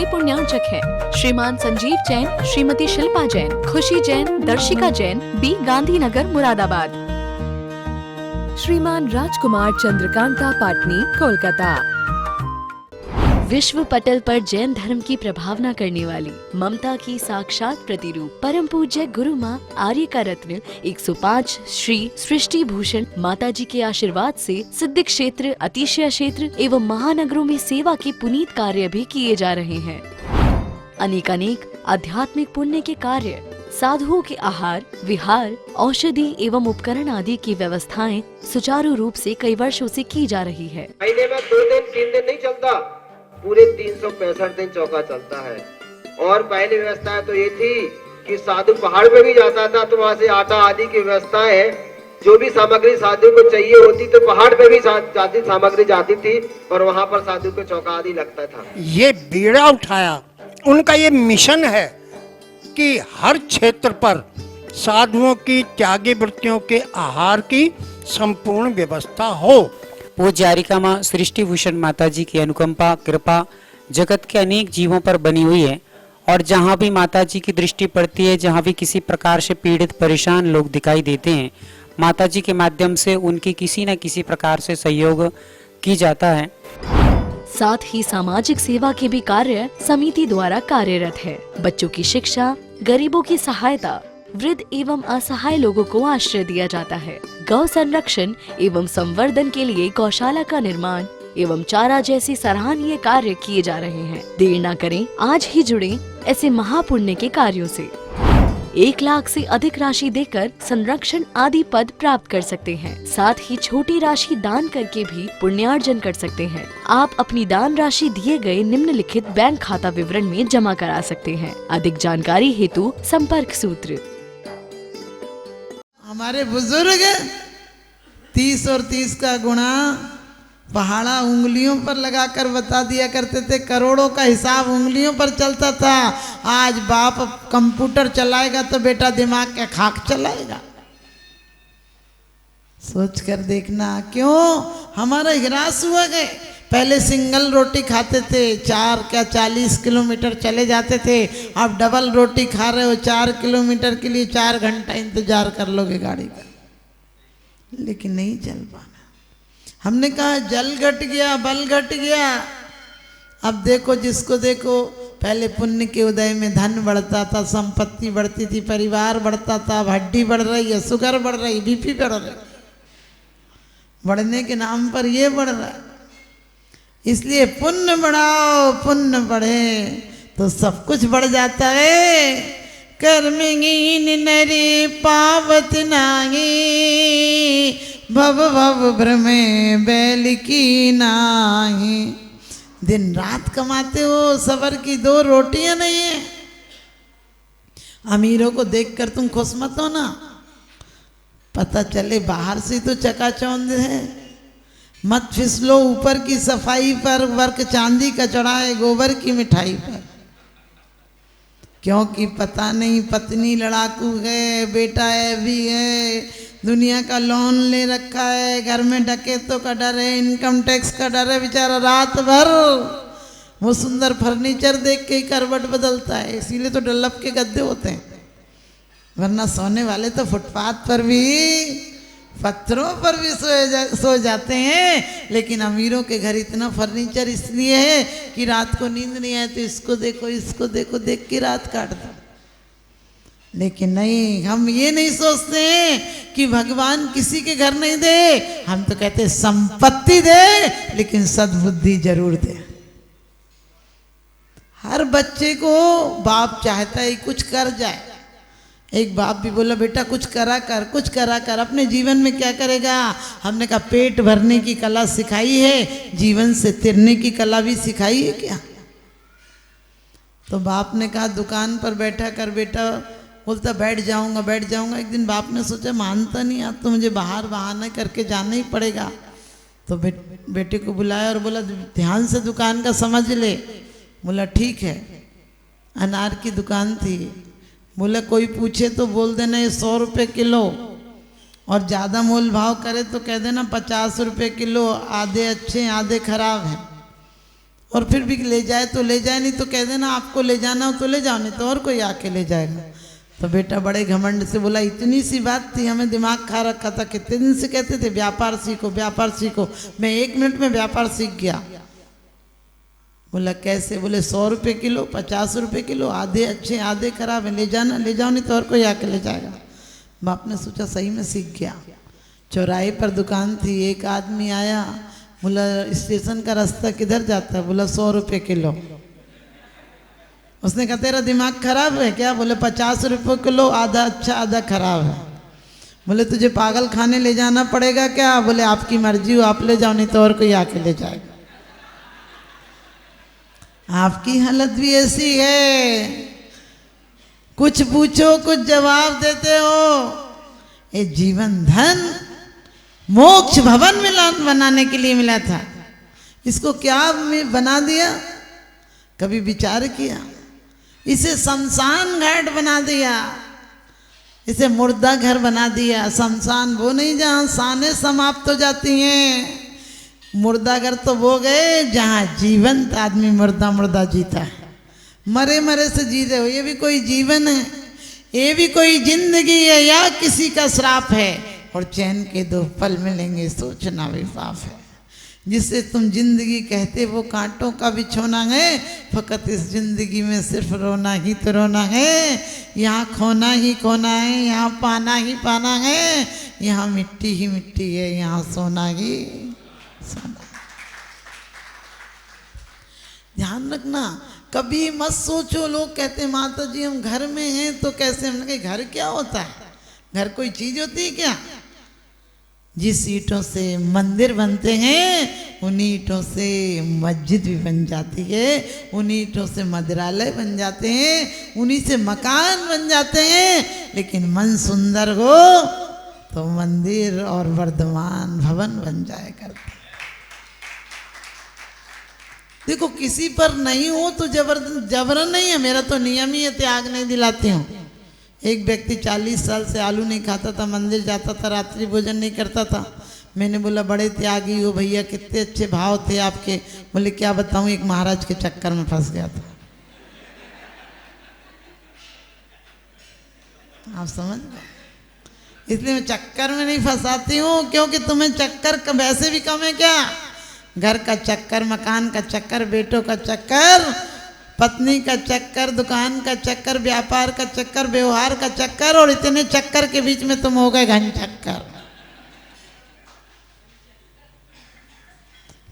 के पुण्यार्चक हैं। श्रीमान संजीव जैन, श्रीमती शिल्पा जैन, खुशी जैन, दर्शिका जैन, बी गांधीनगर, मुरादाबाद। श्रीमान राजकुमार चंद्रकांता पाटनी, कोलकाता। विश्व पटल पर जैन धर्म की प्रभावना करने वाली ममता की साक्षात प्रतिरूप परम पूज्य गुरु माँ आर्य का रत्न 105 श्री सृष्टि भूषण माता जी के आशीर्वाद से सिद्ध क्षेत्र, अतिशय क्षेत्र एवं महानगरों में सेवा के पुनीत कार्य भी किए जा रहे हैं। अनेकानेक आध्यात्मिक पुण्य के कार्य, साधुओं के आहार, विहार, औषधि एवं उपकरण आदि की व्यवस्थाएं सुचारू रूप से कई वर्षों से की जा रही है। महीने में 2 दिन 3 दिन नहीं चलता, पूरे 365 दिन चौका चलता है। और पहली व्यवस्था तो ये थी कि साधु पहाड़ पे भी जाता था तो वहाँ से आटा आदि की व्यवस्था है, जो भी सामग्री साधु को चाहिए होती तो पहाड़ पे भी जाती सामग्री जाती थी और वहाँ पर साधु को चौका आदि लगता था। ये बीड़ा उठाया, उनका ये मिशन है कि हर क्षेत्र पर साधुओं की त्यागी वृत्तियों के आहार की संपूर्ण व्यवस्था हो। पूज्य आर्यिका माँ सृष्टि भूषण माता जी की अनुकंपा कृपा जगत के अनेक जीवों पर बनी हुई है और जहाँ भी माता जी की दृष्टि पड़ती है, जहाँ भी किसी प्रकार से पीड़ित परेशान लोग दिखाई देते हैं, माता जी के माध्यम से उनकी किसी न किसी प्रकार से सहयोग की जाता है। साथ ही सामाजिक सेवा के भी कार्य समिति द्वारा कार्यरत है। बच्चों की शिक्षा, गरीबों की सहायता, वृद्ध एवं असहाय लोगों को आश्रय दिया जाता है। गौ संरक्षण एवं संवर्धन के लिए गौशाला का निर्माण एवं चारा जैसी सराहनीय कार्य किए जा रहे हैं। देर न करें, आज ही जुड़ें ऐसे महापुण्य के कार्यों से। 1 लाख से अधिक राशि देकर संरक्षण आदि पद प्राप्त कर सकते हैं। साथ ही छोटी राशि दान करके भी पुण्यार्जन कर सकते हैं। आप अपनी दान राशि दिए गए निम्नलिखित बैंक खाता विवरण में जमा करा सकते हैं। अधिक जानकारी हेतु संपर्क सूत्र। हमारे बुजुर्ग 30 और 30 का गुणा पहाड़ा उंगलियों पर लगाकर बता दिया करते थे। करोड़ों का हिसाब उंगलियों पर चलता था। आज बाप कंप्यूटर चलाएगा तो बेटा दिमाग का खाक चलाएगा। सोच कर देखना, क्यों हमारा ह्रास हुआ गए। पहले सिंगल रोटी खाते थे, 40 किलोमीटर चले जाते थे। अब डबल रोटी खा रहे हो, 4 किलोमीटर के लिए 4 घंटा इंतजार कर लोगे गाड़ी का, लेकिन नहीं चल पाना। हमने कहा जल घट गया, बल घट गया। अब देखो जिसको देखो, पहले पुण्य के उदय में धन बढ़ता था, संपत्ति बढ़ती थी, परिवार बढ़ता था। अब हड्डी बढ़ रही है, शुगर बढ़ रही, बीपी बढ़ रही, बढ़ने के नाम पर ये बढ़ रहा है। इसलिए पुण्य बढ़ाओ, पुण्य बढ़े तो सब कुछ बढ़ जाता है। कर्महीन नरे पावत नाही, भव भव भ्रमे बैल की नाही। दिन रात कमाते हो, सबर की 2 रोटियां नहीं है। अमीरों को देखकर तुम खुश मत हो ना, पता चले बाहर से तो चकाचौंध है। मत फिसलो ऊपर की सफाई पर, वर्क चांदी का चढ़ाए गोबर की मिठाई पर। क्योंकि पता नहीं पत्नी लड़ाकू है, बेटा भी है, दुनिया का लोन ले रखा है, घर में डकैतों का डर है, इनकम टैक्स का डर है। बेचारा रात भर वो सुंदर फर्नीचर देख के ही करवट बदलता है। इसीलिए तो डल्लप के गद्दे होते हैं, वरना सोने वाले तो फुटपाथ पर भी, पत्थरों पर भी सो जाते हैं। लेकिन अमीरों के घर इतना फर्नीचर इसलिए है कि रात को नींद नहीं आए तो इसको देखो, इसको देखो, देख के रात काट दो। लेकिन नहीं, हम ये नहीं सोचते हैं कि भगवान किसी के घर नहीं दे। हम तो कहते संपत्ति दे, लेकिन सद्बुद्धि जरूर दे। हर बच्चे को बाप चाहता है कुछ कर जाए। एक बाप भी बोला बेटा कुछ करा कर, कुछ करा कर। अपने जीवन में क्या करेगा? हमने कहा पेट भरने की कला सिखाई है, जीवन से तिरने की कला भी सिखाई है क्या? तो बाप ने कहा दुकान पर बैठा कर बेटा। बोलता बैठ जाऊंगा बैठ जाऊंगा। एक दिन बाप ने सोचा मानता नहीं, अब तो मुझे बाहर बहाना करके जाना ही पड़ेगा। तो बेटे को बुलाया और बोला ध्यान से दुकान का समझ ले। बोला ठीक है। अनार की दुकान थी। बोला कोई पूछे तो बोल देना ये 100 रुपये किलो, और ज़्यादा मोल भाव करे तो कह देना 50 रुपये किलो। आधे अच्छे आधे खराब हैं। और फिर भी ले जाए तो ले जाए, नहीं तो कह देना आपको ले जाना हो तो ले जाओ, नहीं तो और कोई आके ले जाएगा। तो बेटा बड़े घमंड से बोला इतनी सी बात थी, हमें दिमाग खा रखा था, कितने दिन से कहते थे व्यापार सीखो व्यापार सीखो, मैं 1 मिनट में व्यापार सीख गया। बोला कैसे? बोले 100 रुपये किलो, 50 रुपये किलो, आधे अच्छे आधे खराब है, ले जाना ले जाओ, नहीं तो और कोई आके ले जाएगा। बाप ने सोचा सही में सीख गया। चौराहे पर दुकान थी, एक आदमी आया, बोला स्टेशन का रास्ता किधर जाता है? बोला 100 रुपये किलो। उसने कहा तेरा दिमाग खराब है क्या? बोले 50 रुपये किलो, आधा अच्छा आधा खराब है। बोले तुझे पागल खाने ले जाना पड़ेगा क्या? बोले आपकी मर्जी हो, आप ले जाओ, नहीं तो और कोई आके ले जाएगा। आपकी हालत भी ऐसी है, कुछ पूछो कुछ जवाब देते हो। ये जीवन धन मोक्ष भवन बनाने के लिए मिला था, इसको क्या बना दिया? कभी विचार किया? इसे शमशान घाट बना दिया, इसे मुर्दा घर बना दिया। शमशान वो नहीं जहाँ शानें समाप्त हो जाती हैं, मुर्दा घर तो वो गए जहाँ जीवंत आदमी मुर्दा मुर्दा जीता है। मरे मरे से जी रहे हो, ये भी कोई जीवन है? ये भी कोई जिंदगी है या किसी का श्राप है? और चैन के 2 पल मिलेंगे, सोचना भी पाप है। जिसे तुम जिंदगी कहते वो कांटों का बिछोना है, फकत इस जिंदगी में सिर्फ रोना ही तो रोना है। यहाँ खोना ही खोना है, यहाँ पाना ही पाना है, यहाँ मिट्टी ही मिट्टी है, यहाँ सोना ही सोना। ध्यान रखना, कभी मत सोचो। लोग कहते माता जी हम घर में हैं तो कैसे? हमने कहा घर क्या होता है? घर कोई चीज होती है क्या? जिस ईंटों से मंदिर बनते हैं उन्हीं ईंटों से मस्जिद भी बन जाती है, उन्हीं ईंटों से मंदिरालय बन जाते हैं, उन्हीं से मकान बन जाते हैं। लेकिन मन सुंदर हो तो मंदिर और वर्धमान भवन बन जाए करते। देखो किसी पर नहीं हो तो जबरन नहीं है, मेरा तो नियम ही है, त्याग नहीं दिलाती हूँ। एक व्यक्ति 40 साल से आलू नहीं खाता था, मंदिर जाता था, रात्रि भोजन नहीं करता था। मैंने बोला बड़े त्यागी हो भैया, कितने अच्छे भाव थे आपके। बोले क्या बताऊं, एक महाराज के चक्कर में फंस गया था। आप समझ गए? इसलिए मैं चक्कर में नहीं फंसाती हूँ, क्योंकि तुम्हें चक्कर वैसे भी कम है क्या? घर का चक्कर, मकान का चक्कर, बेटों का चक्कर, पत्नी का चक्कर, दुकान का चक्कर, व्यापार का चक्कर, व्यवहार का चक्कर, और इतने चक्कर के बीच में तुम हो गए घन चक्कर।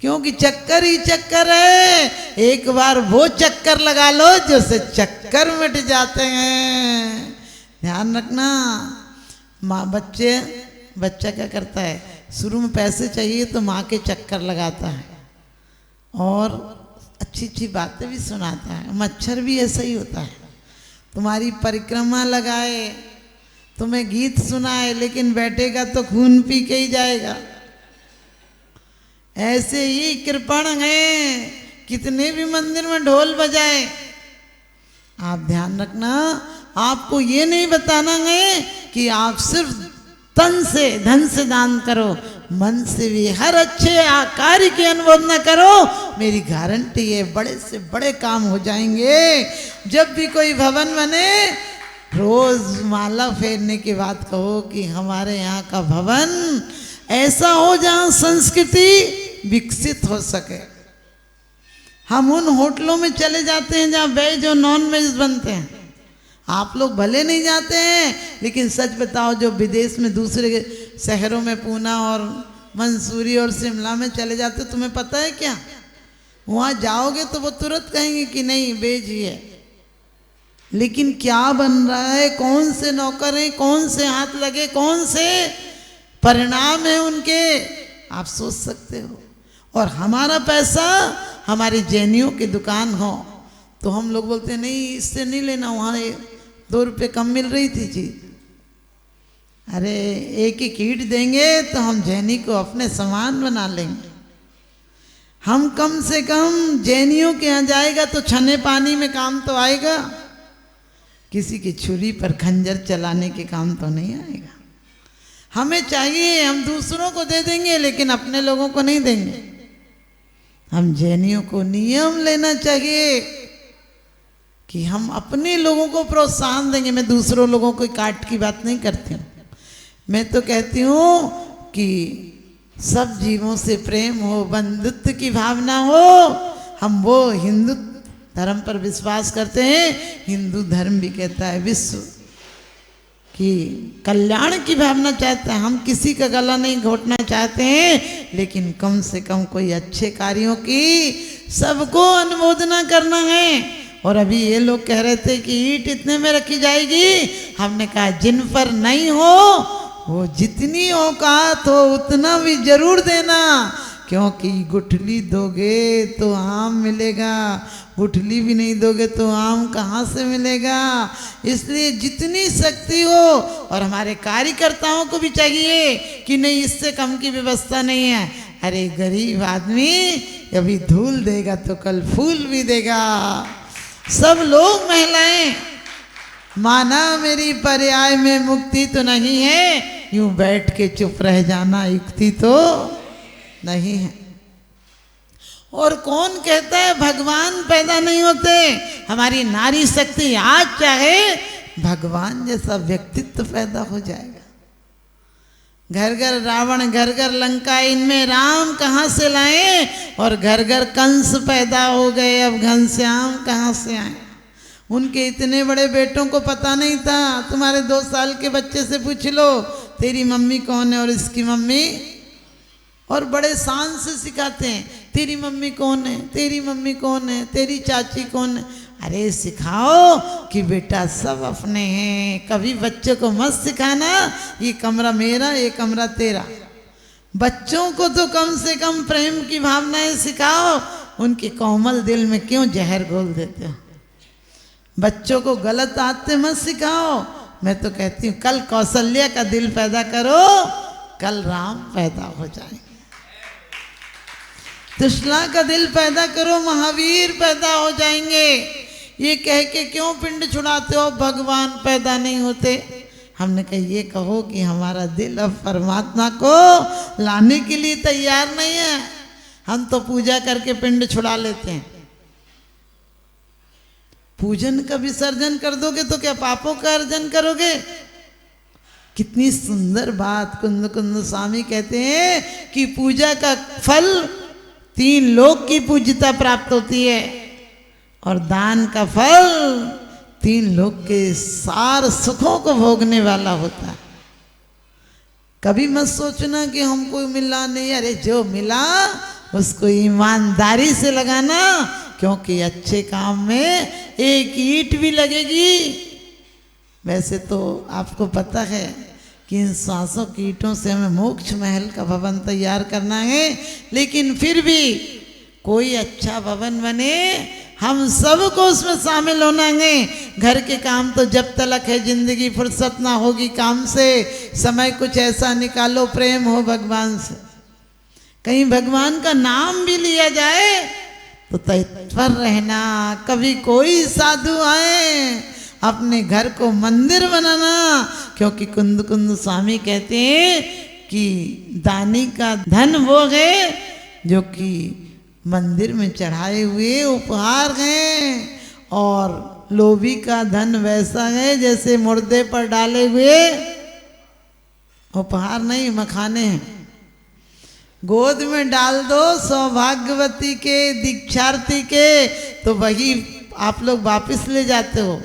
क्योंकि चक्कर ही चक्कर है। एक बार वो चक्कर लगा लो जो से चक्कर मिट जाते हैं। ध्यान रखना। माँ बच्चा क्या करता है? शुरू में पैसे चाहिए तो माँ के चक्कर लगाता है और अच्छी अच्छी बातें भी सुनाता है। मच्छर भी ऐसा ही होता है, तुम्हारी परिक्रमा लगाए, तुम्हें गीत सुनाए, लेकिन बैठेगा तो खून पी के ही जाएगा। ऐसे ही कृपण है, कितने भी मंदिर में ढोल बजाए। आप ध्यान रखना, आपको ये नहीं बताना है कि आप सिर्फ तन से धन से दान करो, मन से भी हर अच्छे कार्य की अनुमोदना करो। मेरी गारंटी है बड़े से बड़े काम हो जाएंगे। जब भी कोई भवन बने, रोज माला फेरने की बात कहो कि हमारे यहाँ का भवन ऐसा हो जहाँ संस्कृति विकसित हो सके। हम उन होटलों में चले जाते हैं जहाँ वेज और नॉन वेज बनते हैं। आप लोग भले नहीं जाते हैं, लेकिन सच बताओ जो विदेश में दूसरे शहरों में पूना और मंसूरी और शिमला में चले जाते, तुम्हें पता है क्या? वहाँ जाओगे तो वो तुरंत कहेंगे कि नहीं वेज ही है। लेकिन क्या बन रहा है, कौन से नौकर हैं, कौन से हाथ लगे, कौन से परिणाम है उनके, आप सोच सकते हो। और हमारा पैसा हमारी जैनियों की दुकान हो तो हम लोग बोलते हैं नहीं इससे नहीं लेना, वहाँ 2 रुपये कम मिल रही थी चीज। अरे एक ही कीट देंगे तो हम जैनी को अपने समान बना लेंगे। हम कम से कम जैनियों के यहाँ जाएगा तो छने पानी में काम तो आएगा, किसी की छुरी पर खंजर चलाने के काम तो नहीं आएगा। हमें चाहिए हम दूसरों को दे देंगे लेकिन अपने लोगों को नहीं देंगे। हम जैनियों को नियम लेना चाहिए कि हम अपने लोगों को प्रोत्साहन देंगे। मैं दूसरों लोगों को काट की बात नहीं करती हूँ, मैं तो कहती हूँ कि सब जीवों से प्रेम हो, बंधुत्व की भावना हो। हम वो हिंदू धर्म पर विश्वास करते हैं, हिंदू धर्म भी कहता है विश्व की कल्याण की भावना चाहते हैं। हम किसी का गला नहीं घोटना चाहते हैं, लेकिन कम से कम कोई अच्छे कार्यों की सबको अनुमोदना करना है। और अभी ये लोग कह रहे थे कि ईंट इतने में रखी जाएगी, हमने कहा जिन पर नहीं हो वो जितनी औकात हो उतना भी जरूर देना, क्योंकि गुठली दोगे तो आम मिलेगा, गुठली भी नहीं दोगे तो आम कहाँ से मिलेगा। इसलिए जितनी शक्ति हो, और हमारे कार्यकर्ताओं को भी चाहिए कि नहीं इससे कम की व्यवस्था नहीं है। अरे गरीब आदमी अभी धूल देगा तो कल फूल भी देगा। सब लोग महिलाएं, माना मेरी पर्याय में मुक्ति तो नहीं है, यूं बैठ के चुप रह जाना युक्ति तो नहीं है। और कौन कहता है भगवान पैदा नहीं होते। हमारी नारी शक्ति आज चाहे भगवान जैसा व्यक्तित्व पैदा हो जाएगा। घर घर रावण, घर घर लंका, इनमें राम कहाँ से लाए, और घर घर कंस पैदा हो गए, अब घनश्याम कहाँ से आए। उनके इतने बड़े बेटों को पता नहीं था। तुम्हारे 2 साल के बच्चे से पूछ लो तेरी मम्मी कौन है और इसकी मम्मी, और बड़े शान से सिखाते हैं तेरी मम्मी कौन है, तेरी मम्मी कौन है, तेरी चाची कौन है। अरे सिखाओ कि बेटा सब अपने हैं। कभी बच्चों को मत सिखाना ये कमरा मेरा, ये कमरा तेरा। बच्चों को तो कम से कम प्रेम की भावनाएं सिखाओ। उनके कोमल दिल में क्यों जहर घोल देते हो। बच्चों को गलत आदतें मत सिखाओ। मैं तो कहती हूँ कल कौशल्या का दिल पैदा करो, कल राम पैदा हो जाएंगे। त्रिशला का दिल पैदा करो, महावीर पैदा हो जाएंगे। ये कह के क्यों पिंड छुड़ाते हो भगवान पैदा नहीं होते। हमने कहा ये कहो कि हमारा दिल अब परमात्मा को लाने के लिए तैयार नहीं है। हम तो पूजा करके पिंड छुड़ा लेते हैं। पूजन का विसर्जन कर दोगे तो क्या पापों का अर्जन करोगे। कितनी सुंदर बात कुंद कुंद स्वामी कहते हैं कि पूजा का फल 3 लोक की पूज्यता प्राप्त होती है, और दान का फल 3 लोक के सार सुखों को भोगने वाला होता है। कभी मत सोचना कि हमको मिला नहीं। अरे जो मिला उसको ईमानदारी से लगाना, क्योंकि अच्छे काम में एक ईंट भी लगेगी। वैसे तो आपको पता है कि इन सांसों की ईंटों से हमें मोक्ष महल का भवन तैयार करना है, लेकिन फिर भी कोई अच्छा भवन बने, हम सबको उसमें शामिल होना है। घर के काम तो जब तलक है जिंदगी, फुर्सत ना होगी काम से, समय कुछ ऐसा निकालो प्रेम हो भगवान से। कहीं भगवान का नाम भी लिया जाए तो तत्पर रहना। कभी कोई साधु आए अपने घर को मंदिर बनाना, क्योंकि कुंद कुंद स्वामी कहते हैं कि दानी का धन वो है जो कि मंदिर में चढ़ाए हुए उपहार हैं, और लोभी का धन वैसा है जैसे मुर्दे पर डाले हुए उपहार नहीं, मखाने हैं। गोद में डाल दो सौभाग्यवती के, दीक्षार्थी के, तो वही आप लोग वापस ले जाते हो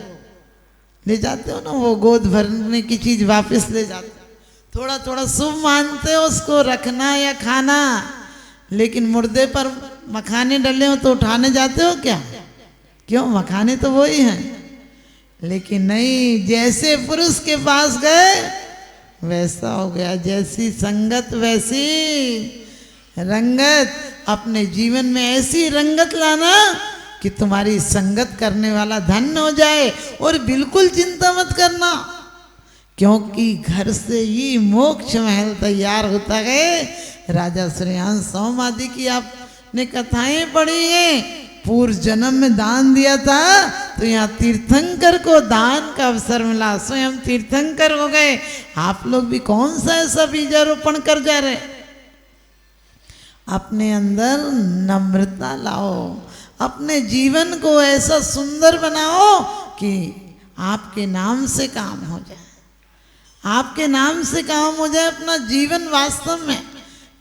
ना, वो गोद भरने की चीज वापस ले जाते हो। थोड़ा थोड़ा शुभ मानते हो उसको रखना या खाना, लेकिन मुर्दे पर मखाने डले हो तो उठाने जाते हो क्या? क्यों? मखाने तो वही हैं। लेकिन नहीं, जैसे पुरुष के पास गए वैसा हो गया, जैसी संगत वैसी रंगत। अपने जीवन में ऐसी रंगत लाना कि तुम्हारी संगत करने वाला धन्य हो जाए। और बिल्कुल चिंता मत करना, क्योंकि घर से ही मोक्ष महल तैयार होता है। राजा श्रेयांश सोम आदि की आपने कथाएं पढ़ी हैं। पूर्व जन्म में दान दिया था तो यहाँ तीर्थंकर को दान का अवसर मिला, स्वयं तीर्थंकर हो गए। आप लोग भी कौन सा ऐसा बीजारोपण कर जा रहे। अपने अंदर नम्रता लाओ, अपने जीवन को ऐसा सुंदर बनाओ कि आपके नाम से काम हो जाए, आपके नाम से काम हो जाए अपना जीवन। वास्तव में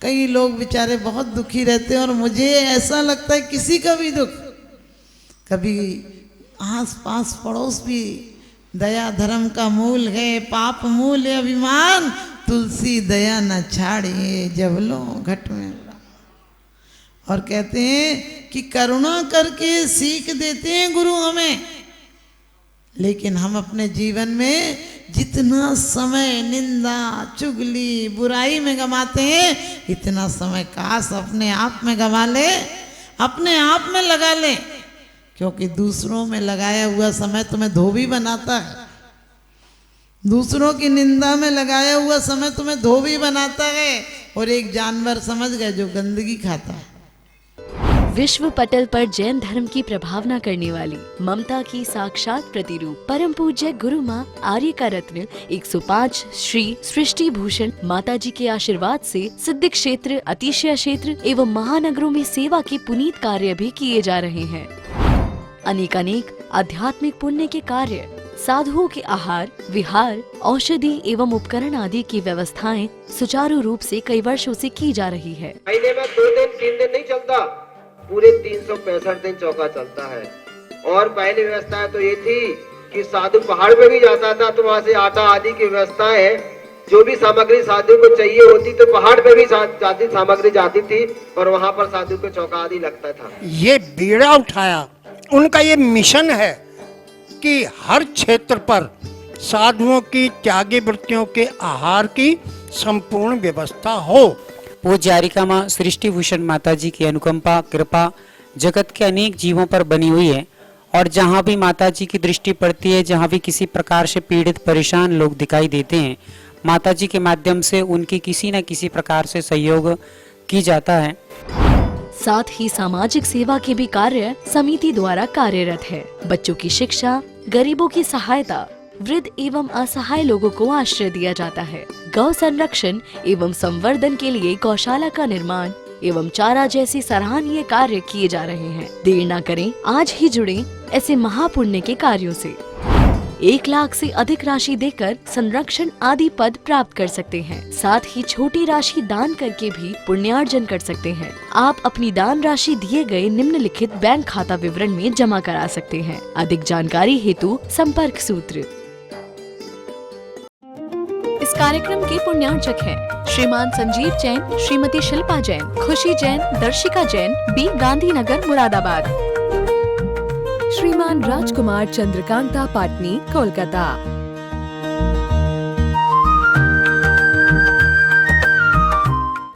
कई लोग बेचारे बहुत दुखी रहते हैं और मुझे ऐसा लगता है किसी का भी दुख, कभी आस पास पड़ोस भी, दया धर्म का मूल है, पाप मूल है अभिमान, तुलसी दया न छाड़िए जब लो घट में। और कहते हैं कि करुणा करके सीख देते हैं गुरु हमें, लेकिन हम अपने जीवन में जितना समय निंदा चुगली बुराई में गंवाते हैं, इतना समय काश अपने आप में गंवा ले, अपने आप में लगा ले, क्योंकि दूसरों में लगाया हुआ समय तुम्हें धोबी बनाता है। दूसरों की निंदा में लगाया हुआ समय तुम्हें धोबी बनाता है, और एक जानवर समझ गए जो गंदगी खाता है। विश्व पटल पर जैन धर्म की प्रभावना करने वाली ममता की साक्षात प्रतिरूप परम पूज्य गुरु माँ आर्य का रत्न 105 श्री सृष्टि भूषण माता जी के आशीर्वाद से सिद्ध क्षेत्र, अतिशय क्षेत्र एवं महानगरों में सेवा के पुनीत कार्य भी किए जा रहे हैं। अनेकानेक आध्यात्मिक पुण्य के कार्य, साधुओं के आहार विहार, औषधि एवं उपकरण आदि की व्यवस्थाएं सुचारू रूप से कई वर्षों से की जा रही है। महीने में 2 दिन 3 दिन नहीं चलता, पूरे 365 दिन चौका चलता है। और पहली व्यवस्था तो ये थी कि साधु पहाड़ पे भी जाता था तो वहाँ से आटा आदि की व्यवस्था है, जो भी सामग्री साधु को चाहिए होती तो पहाड़ पे भी जाती सामग्री जाती थी और वहाँ पर साधु को चौका आदि लगता था। ये बीड़ा उठाया, उनका ये मिशन है कि हर क्षेत्र पर साधुओं की त्यागी वृत्तियों के आहार की संपूर्ण व्यवस्था हो। पूज्य आरिका माँ सृष्टि भूषण माता जी की अनुकंपा कृपा जगत के अनेक जीवों पर बनी हुई है, और जहाँ भी माता जी की दृष्टि पड़ती है, जहाँ भी किसी प्रकार से पीड़ित परेशान लोग दिखाई देते हैं, माता जी के माध्यम से उनकी किसी न किसी प्रकार से सहयोग की जाता है। साथ ही सामाजिक सेवा के भी कार्य समिति द्वारा कार्यरत है। बच्चों की शिक्षा, गरीबों की सहायता, वृद्ध एवं असहाय लोगों को आश्रय दिया जाता है। गौ संरक्षण एवं संवर्धन के लिए गौशाला का निर्माण एवं चारा जैसे सराहनीय कार्य किए जा रहे हैं। देर न करें, आज ही जुड़ें ऐसे महापुण्य के कार्यों से। 1 लाख से अधिक राशि देकर संरक्षण आदि पद प्राप्त कर सकते हैं। साथ ही छोटी राशि दान करके भी पुण्यार्जन कर सकते हैं। आप अपनी दान राशि दिए गए निम्नलिखित बैंक खाता विवरण में जमा करा सकते हैं। अधिक जानकारी हेतु संपर्क सूत्र। इस कार्यक्रम के पुण्यार्चक हैं श्रीमान संजीव जैन, श्रीमती शिल्पा जैन, खुशी जैन, दर्शिका जैन, बी गांधीनगर मुरादाबाद। श्रीमान राजकुमार चंद्रकांता पाटनी, कोलकाता।